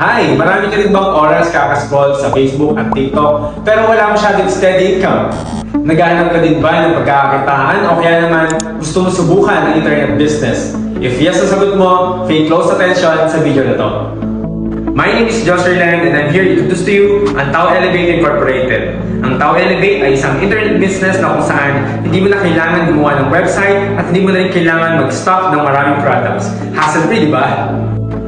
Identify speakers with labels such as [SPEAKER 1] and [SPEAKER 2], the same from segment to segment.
[SPEAKER 1] Hi! Marami ka rin bang oras kakascroll sa Facebook at TikTok pero wala masyadong steady income? Naghahanap ka din ba ng pagkakakitaan o kaya naman gusto mo subukan ang internet business? If yes ang sagot mo, pay close attention sa video na to. My name is Joshua Land and I'm here to introduce to you ang Tao Elevate Incorporated. Ang Tao Elevate ay isang internet business na kung saan hindi mo na kailangan gumawa ng website at hindi mo na rin kailangan mag-stock ng maraming products. Hassle-free, di ba?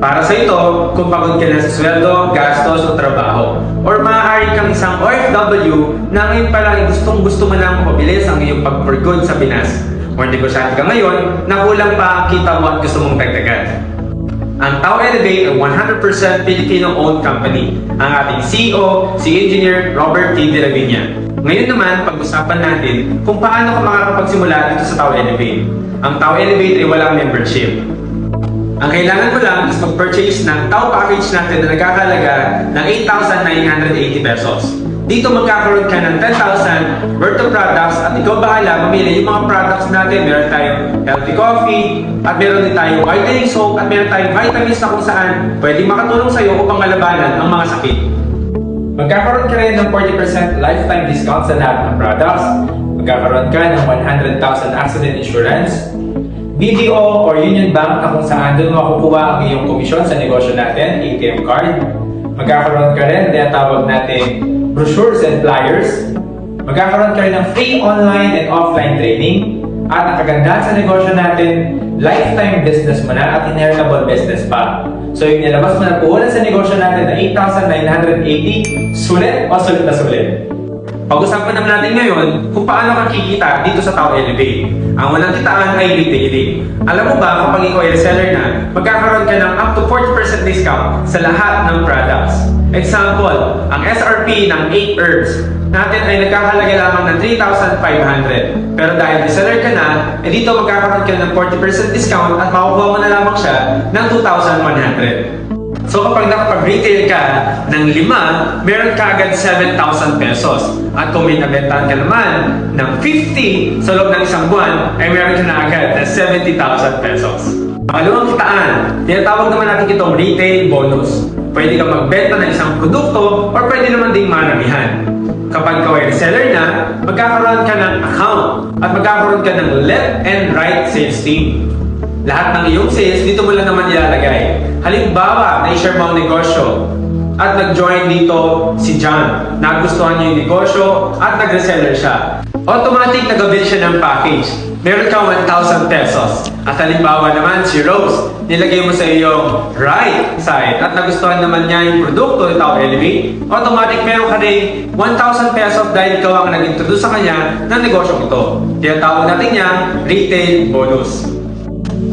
[SPEAKER 1] Para sa ito, kung pagod ka na sa sweldo, gastos o trabaho, or maaari kang isang OFW na ngayon pa lang gustong-gusto mo lang mapabilis ang iyong pag-for good sa Pinas, or negosyante ka ngayon na kulang pa ang kita mo at gusto mong dagdagan. Ang Tao Elevate ay 100% Filipino-owned company. Ang ating CEO, si Engineer Robert T. De La Viña. Ngayon naman, pag-usapan natin kung paano ka makakapagsimula dito sa Tao Elevate. Ang Tao Elevate ay walang membership. Ang kailangan mo lang is mag-purchase ng Tao package natin na nagkakalaga ng 8,980 pesos. Dito magkakaroon ka ng 10,000 worth of products at ikaw bahala mamili yung mga products natin. Meron tayong healthy coffee at meron din tayong whitening soap at meron tayong vitamins na kung saan pwedeng makatulong sa iyo upang malabanan ang mga sakit. Magkakaroon ka rin ng 40% lifetime discount sa lahat ng products. Magkakaroon ka ng 100,000 accident insurance, BDO or Union Bank na kung saan doon makukuha ang iyong komisyon sa negosyo natin, ATM card. Magkakaroon ka rin na tawag natin brochures and flyers. Magkakaroon ka rin ng free online and offline training. At ang kagandahan sa negosyo natin, lifetime business mo na at inheritable business pa. So yung nilabas mo na puhunan sa negosyo natin na 8,980, sulit o sulit na sulit. Pag-usapan naman natin ngayon kung paano ka kikita dito sa Tao Elevate. Ang unang kitaan ay retailing. Alam mo ba kapag ikaw ay reseller na, magkakaroon ka ng up to 40% discount sa lahat ng products. Example, ang SRP ng 8 herbs natin ay nagkakalaga lamang ng 3,500. Pero dahil reseller ka na, dito magkakaroon ka ng 40% discount at makukuha mo na lamang siya ng 2,100. So kapag nakapag-retail ka ng 5, meron ka agad 7,000 pesos. At kung may nabentahan ka naman ng 50 sa loob ng isang buwan, ay meron ka na agad na 70,000 pesos. Pangalawang kitaan, tinatawag naman natin itong retail bonus. Pwede kang magbenta ng isang produkto or pwede naman ding maramihan. Kapag ikaw ay reseller na, magkakaroon ka ng account at magkakaroon ka ng left and right sales team. Lahat ng iyong sales, dito mo lang naman ilalagay. Halimbawa, na-share mo ang negosyo at nag-join dito si John. Nagustuhan niya yung negosyo at nag-reseller siya. Automatic nag-avail siya ng package. Meron ka 1,000 pesos. At halimbawa naman si Rose, nilagay mo sa iyong right side at nagustuhan naman niya yung produkto ng Tao Elevate. Automatic meron ka rin 1,000 pesos dahil ikaw ang nag-introduce sa kanya ng negosyong ito. Tinatawag natin niyang retail bonus.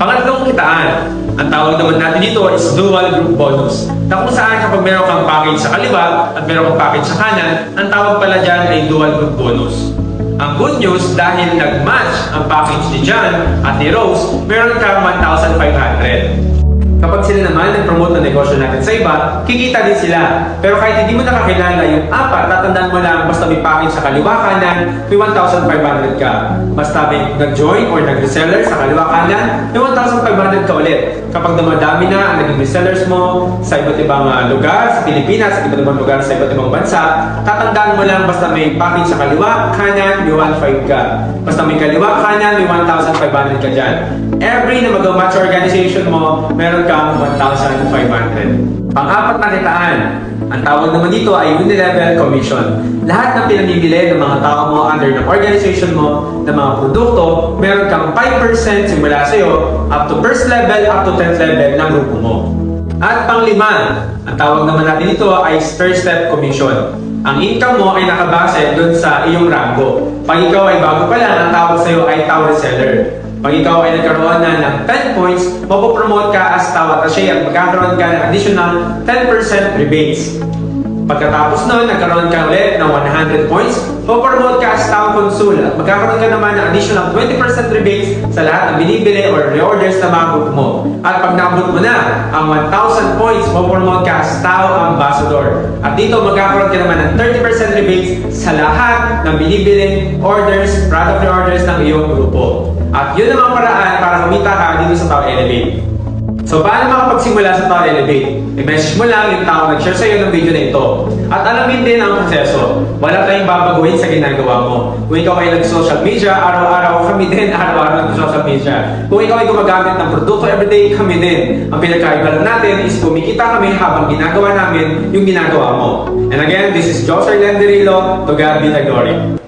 [SPEAKER 1] Pangatlong kitaan, ang tawag naman natin dito is dual group bonus. Na kung saan kapag meron kang package sa kaliwa at meron kang package sa kanan, ang tawag pala dyan ay dual group bonus. Ang good news, dahil nag-match ang package ni John at ni Rose, meron ka 1,500. Kapag sila naman nag-promote ng negosyo natin sa iba, kikita din sila. Pero kahit hindi mo nakakilala yung apat, tatandaan mo lang basta may package sa kaliwa kanan, may 1,500 ka. Basta may nag-join or nag-reseller sa kaliwa kanan, may 1,500 ka ulit. Kapag dumadami na ang naging resellers mo sa iba't ibang lugar, sa Pilipinas, sa iba't ibang lugar, sa iba't ibang bansa, tatandaan mo lang basta may package sa kaliwa kanan, may 1,500 ka. Basta may kaliwa kanan, may 1,500 ka dyan. Every na mag-match organization mo, meron kang 1,500. Pang-apat na kitaan, ang tawag naman dito ay unilevel commission. Lahat ng pinamimili ng mga tao mo under ng organization mo, ng mga produkto, meron kang 5% simula sa iyo, up to first level, up to 10th level ng grupo mo. At pang-lima, ang tawag naman natin dito ay first step commission. Ang income mo ay nakabase doon sa iyong rango. Pag ikaw ay bago pa lang, ang tawag sa iyo ay Tao Reseller. Pag ikaw ay nagkaroon na ng 10 points, mapopromote ka as Tao Attaché at magkakaroon ka ng additional 10% rebates. Pagkatapos nun, nagkaroon ka ulit ng 100 points, mapopromote ka as Tao Consul at magkakaroon ka naman ng additional 20% rebates sa lahat ng binibili or reorders na mga group mo. At pag naabot mo na ang 1,000 points, mapopromote ka as Tao Ambassador. At dito magkakaroon ka naman ng 30% rebates sa lahat ng binibiling orders, product reorders ng iyong grupo. At yun ang mga paraan para kumita ka dito sa Tao Elevate. So, paano makapagsimula sa Tao Elevate? I-message mo lang yung tao nag-share sa'yo ng video na ito. At alamin din ang proseso. Wala tayong babaguhin sa ginagawa mo. Kung ikaw ay nag-social media, araw-araw kami din, araw-araw nag-social media. Kung ikaw ay gumagamit ng produkto everyday, kami din. Ang pinagkaiba lang natin is kumikita kami habang ginagawa namin yung ginagawa mo. And again, this is Joshua Lenderilo. To God be the glory.